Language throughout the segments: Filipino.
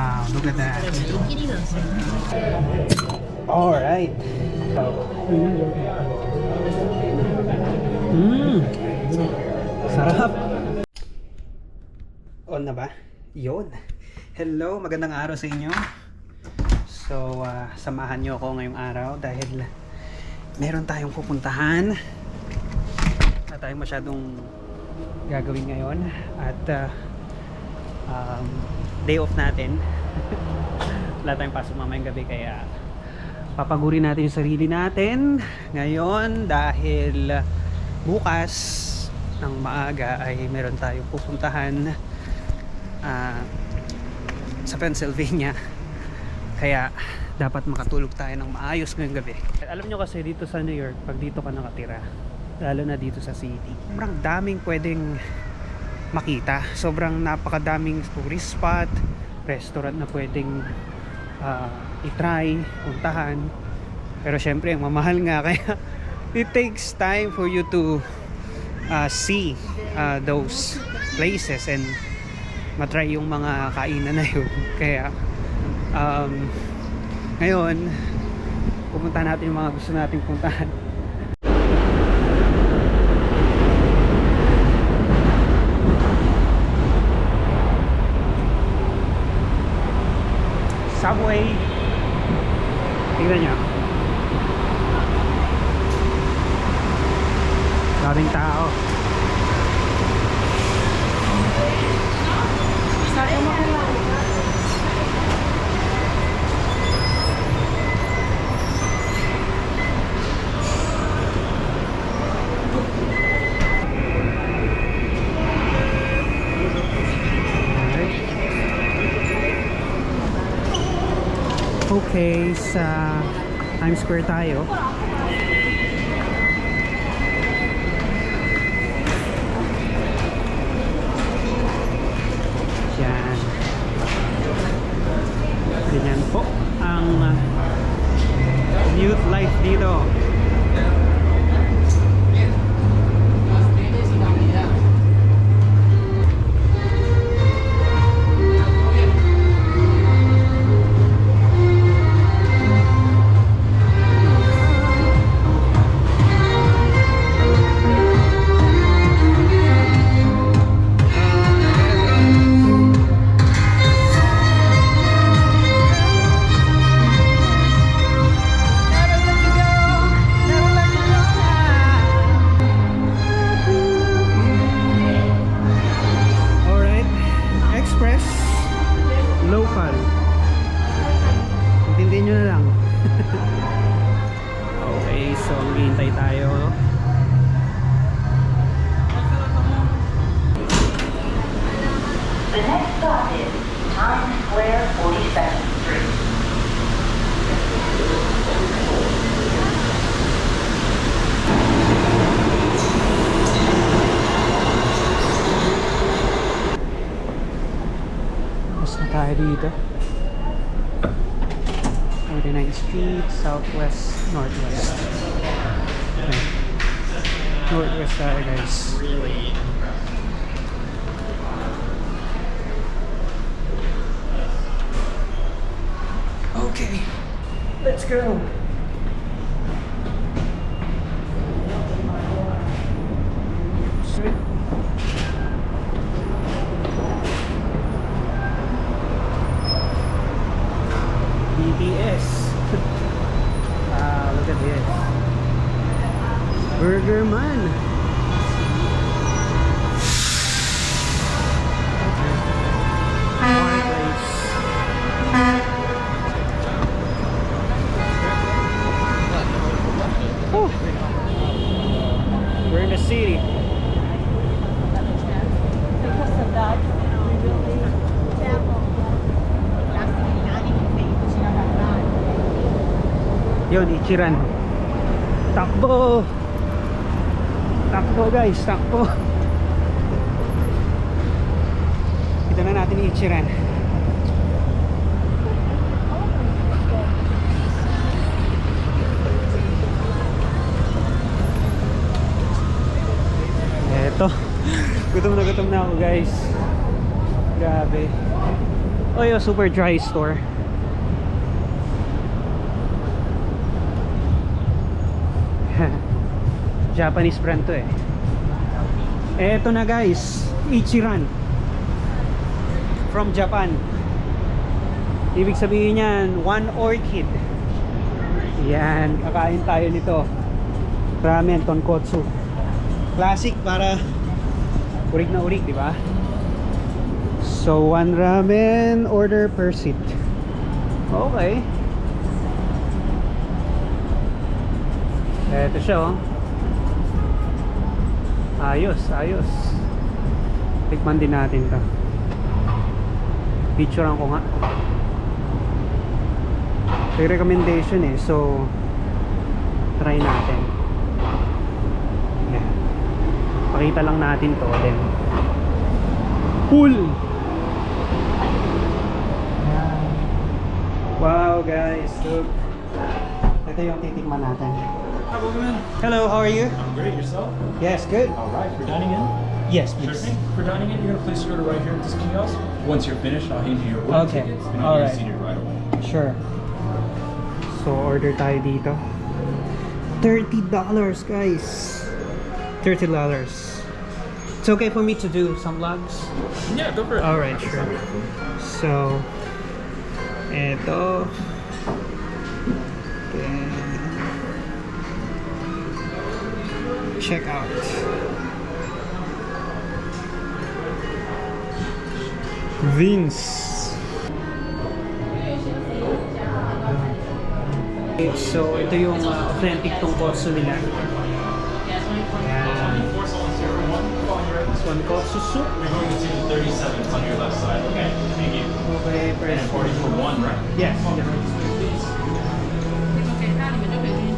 Wow, look at that. Alright. Sarap. On na ba? Yun. Hello, magandang araw sa inyo. So, samahan nyo ako ngayong araw dahil meron tayong pupuntahan. Wala tayong masyadong gagawin ngayon at day off natin. Wala tayong pasok mamayang gabi kaya papagurin natin yung sarili natin ngayon dahil bukas ng maaga ay meron tayong pupuntahan sa Pennsylvania, kaya dapat makatulog tayo ng maayos ngayong gabi. Alam nyo kasi dito sa New York, pag dito ka nakatira, lalo na dito sa city, sobrang daming pwedeng makita, sobrang napakadaming tourist spot, restaurant na pwedeng i-try, puntahan, pero syempre ang mamahal nga kaya it takes time for you to see those places and matry yung mga kainan na yun. Kaya ngayon pupunta natin yung mga gusto nating puntahan. Subway, tingnan nyo, daming tao. Okay, sa Times Square tayo. Yan. Ganyan po ang youth life dito. Local. Intindihin nyo na lang. Okay, so hintay tayo. The next stop is Times Square, 42nd Street. Tayo dito 49th Street, Southwest, Northwest. Okay. Northwest tayo guys. Okay, let's go. BTS. Look at this. Burger Man. Fireplace. Oh. We're in the city. Because of that, we will be careful. Yun, Ichiran. Takbo! Takbo guys, takbo! Kita na natin Ichiran. Eto, gutom na ako guys. Grabe. Oyo Super Dry Store. Japanese brand to eh. Eto na guys, Ichiran from Japan. Ibig sabihin yan, one orchid. Yan, kakain tayo nito. Ramen tonkotsu. Classic para urig na urig, di ba? So, one ramen order per seat. Okay. Eto siya oh. Ayos, ayos. Tikman din natin to. Picturean ko nga. May recommendation eh. So, try natin. Yan. Pakita lang natin to. Then, pull! Wow guys, look. Ito yung titikman natin. Hello, how are you? I'm great. Yourself? Yes, good. All right. For dining in? Yes, Sure please. thing. For dining in, you're gonna place your order right here at this kiosk. Once you're finished, I'll hand you your order Okay. tickets, and All you'll right. be seated right away. Sure. So, order tayo dito. $30 guys. $30. It's okay for me to do some vlogs? Yeah, go for it. Alright, sure. So, eto. Then, check out. Vince. Okay, so ito yung authentic tonkotsu nila. Yan. This one kotsu soup. We're going to see the 37 on your left side. Okay. Thank you. Okay, And 40 for one, right? yes.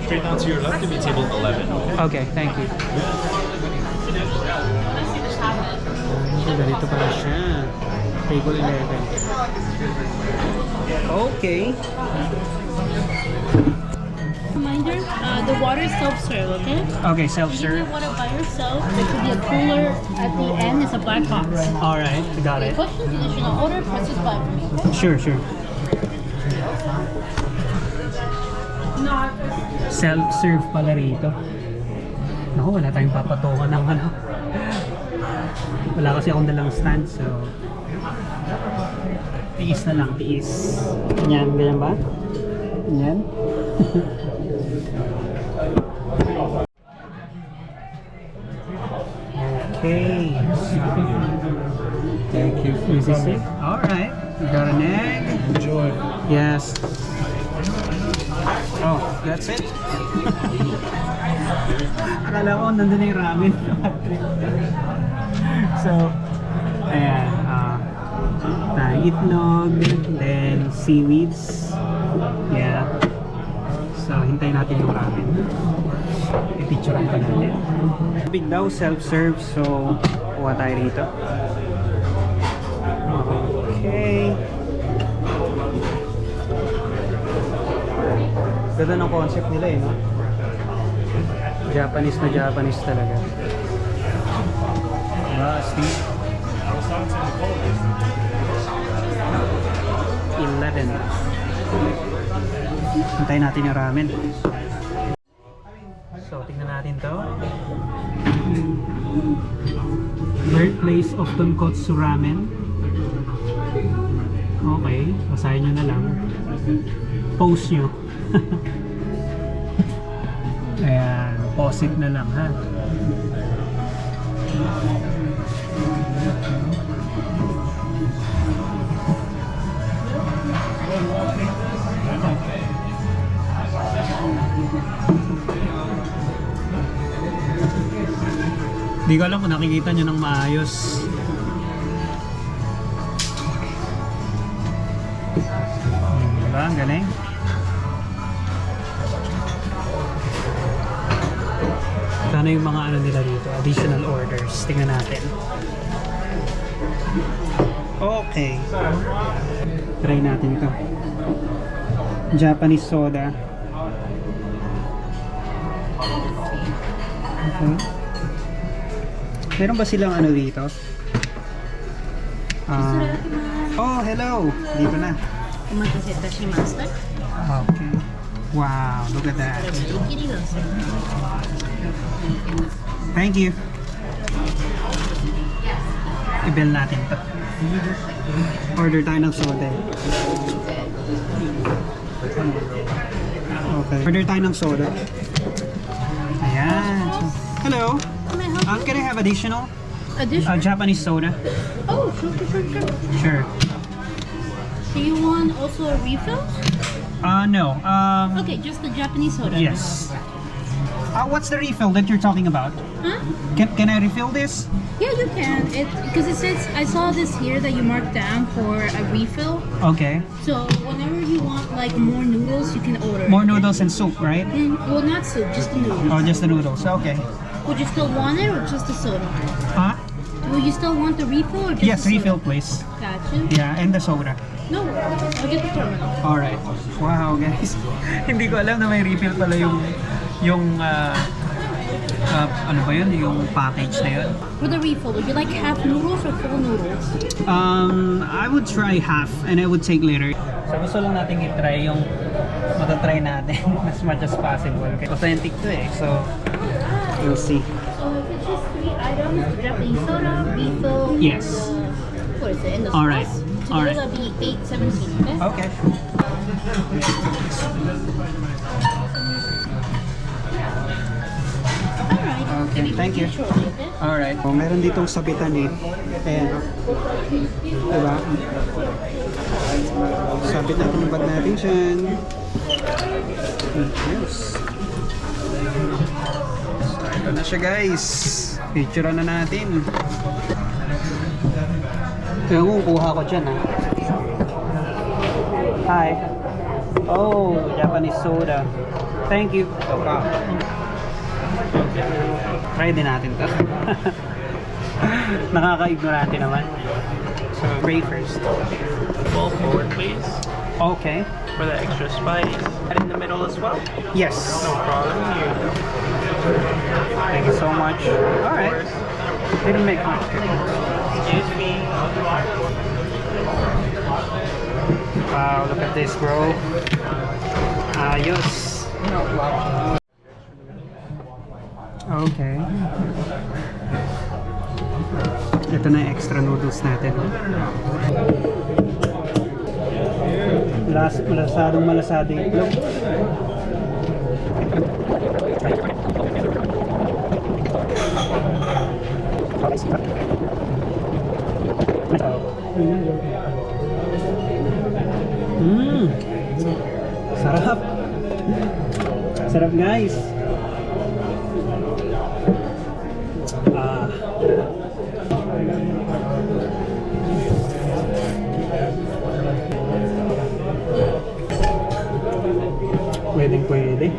Straight down to your left, it'll be table 11. Okay. Okay, thank you. So, ganito pala siya. Table 11. Okay. Reminder, the water is self-serve, okay? Okay, You can self-serve. get water by yourself. There could be a cooler at the end. It's a black box. Alright, got Any it. questions, additional order, press this button for me, okay? Sure, sure. Self-serve pala rito. Naku, wala tayong papatukan ng ano. Wala kasi akong dalang stand, so tiis na lang, tiis. Ganyan, ganyan ba? Ganyan? Okay. Thank you Is this it? Alright. We got an egg. Enjoy. Yes. Oh, that's it? Akala ko nandun na yung ramen. So, ayan. Itlog, then seaweeds. Yeah. So, hintayin natin yung ramen. I-picturean pa natin. Big daw, self-serve. So, kuha tayo rito. Okay. Ganda ng concept nila eh, no? Japanese na Japanese talaga. Ah, Steve. 11. Hintayin natin yung ramen. So, tingnan natin to. Birthplace of Tonkotsu Ramen. Okay, basahin nyo na lang. Post nyo. Ayan, post it na lang ha. Di ko alam kung nakikita nyo ng maayos. Diba? Ang galing. Sana yung mga ano nila dito, additional orders. Tingnan natin. Okay. Try natin to. Japanese soda. Okay. Meron ba silang ano dito? Oh, hello! Dito na. お待たせいたしました Okay. Wow, look at that. 切りがせ Thank you. I-bill natin to. Order tayo ng soda. Okay. Order tayo ng soda. Ayan. So, hello. Can I have additional? Additional? Japanese soda? Oh, sure. Sure. Do you want also a refill? No. Okay, just the Japanese soda. Yes. What's the refill that you're talking about? Huh? Can I refill this? Yeah, you can. Because it says, I saw this here that you marked down for a refill. Okay. So whenever you want like more noodles, you can order. More noodles and soup, right? Well, not soup, just the noodles. Oh, just the noodles. Okay. Would you still want it or just the soda? Huh? Will you still want the refill or just Yes, the soda? refill, please. Gotcha. Yeah, and the soda. No worries. I'll get the terminal. Alright. Wow, guys. Hindi ko alam na may refill pala yung ano ba yun? Yung package na yun. For the refill, would you like half noodles or full noodles? I would try half and I would take later. So gusto lang natin i-try yung matatry natin as much as possible. Authentic to eh. So, we'll see. So if it's just 3 items, the Japanese soda, refill, Yes. what is it? And the All right. sauce. All Together right. that'll be 8.17, okay? Okay. Alright. Okay, Maybe thank you. shortly, okay? Alright. Oh, meron ditong sabitan eh. Ayan. Diba? Sabit natin yung bag natin dyan. Yes. So, ito na siya guys. Picture na natin. Kaya kung kuha ko dyan ha. Hi. Oh, Japanese soda. Thank you. Okay. Try din natin to. Nakaka-ignorante naman. So, pray first. Pull forward, please, Okay. for the extra spice. And in the middle as well. Yes. No problem. Here you go. Thank you so much. Alright. Didn't make much. Excuse me. Wow, look at this, bro. Ayos. Okay. Ito na yung extra noodles natin. Malasado yung itlog. Sarap. Sarap guys. Pwede.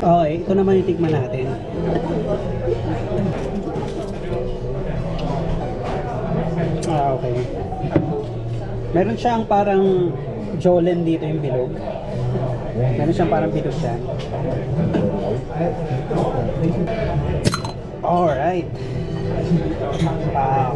Okay, ito naman yung tikman natin. Okay. Meron siyang parang Jollen dito yung bilog. Meron siyang parang bilog dyan. Alright. Wow.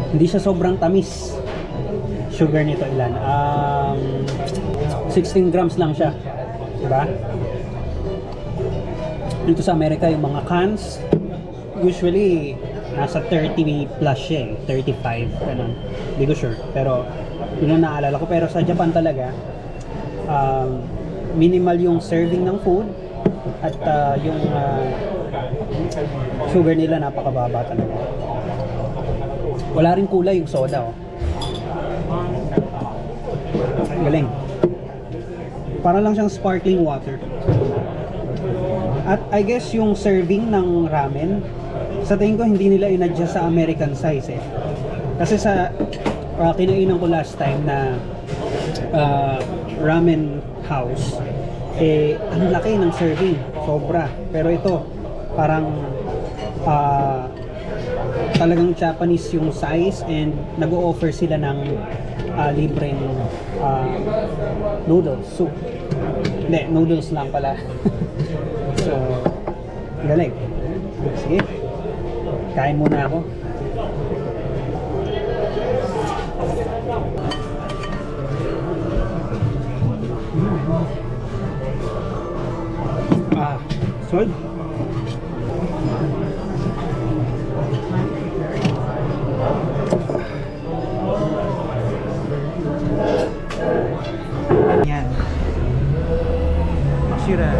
Hindi siya sobrang tamis. Sugar nito ilan? 16 grams lang siya. Diba? Dito sa Amerika yung mga cans usually nasa 30 plus siya eh. 35, ganun. Hindi ko sure. Pero yun ang naalala ko. Pero sa Japan talaga minimal yung serving ng food at yung sugar nila napakababa talaga. Wala rin kulay yung soda oh. Galing. Para lang siyang sparkling water. At I guess yung serving ng ramen, sa tingin ko hindi nila inadjust sa American size eh. Kasi sa kinainan ko last time na ramen house, eh ang laki ng serving, sobra. Pero ito, parang talagang Japanese yung size and nag-o-offer sila ng libreng noodles, soup. Hindi, noodles lang pala. So, galing. Sige, kain muna ako. Solid. Yan. Mashira.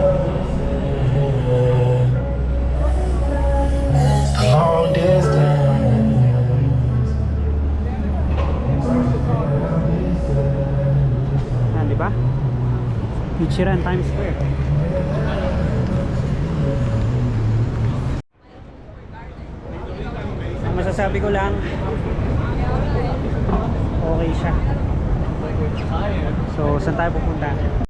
Long distance. Yan, di ba? Ichiran Times Square. Ang masasabi ko lang, okay siya. So, saan tayo pupunta?